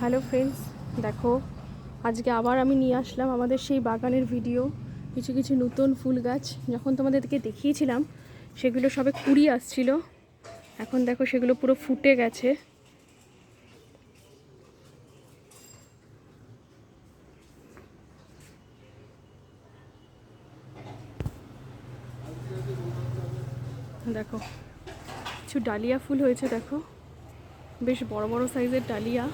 Hello friends, দেখো আজকে আবার আমি নিয়ে আসলাম আমাদের সেই বাগানের ভিডিও। কিছু কিছু নতুন ফুল গাছ যখন তোমাদেরকে দেখিয়েছিলাম সেগুলো সবে কুড়ি আসছিল, এখন দেখো সেগুলো পুরো ফুটে গেছে। দেখো কিছু ডালিয়া ফুল হয়েছে, দেখো বেশ বড় বড় সাইজের ডালিয়া।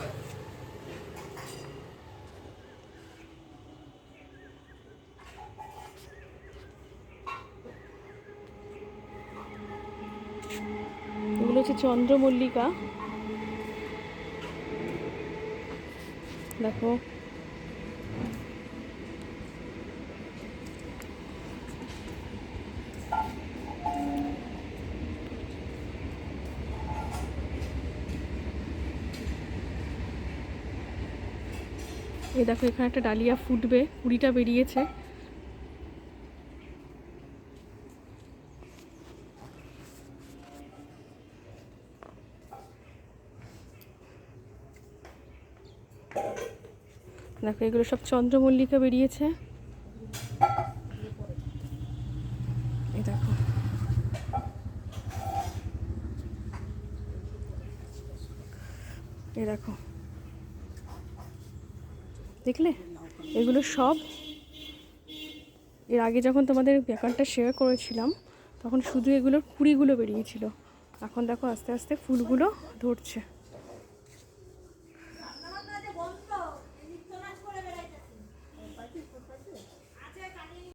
এগুলো হচ্ছে চন্দ্রমল্লিকা, দেখো এই দেখো এখানে একটা ডালিয়া ফুটবে, কুড়িটা বেরিয়েছে। দেখো এগুলো সব চন্দ্রমল্লিকা বেরিয়েছে। এই দেখো এই দেখো, দেখলে এগুলো সব এর আগে যখন তোমাদের ব্যাপারটা শেয়ার করেছিলাম তখন শুধু এগুলোর কুড়িগুলো বেরিয়েছিল, এখন দেখো আস্তে আস্তে ফুলগুলো ধরছে।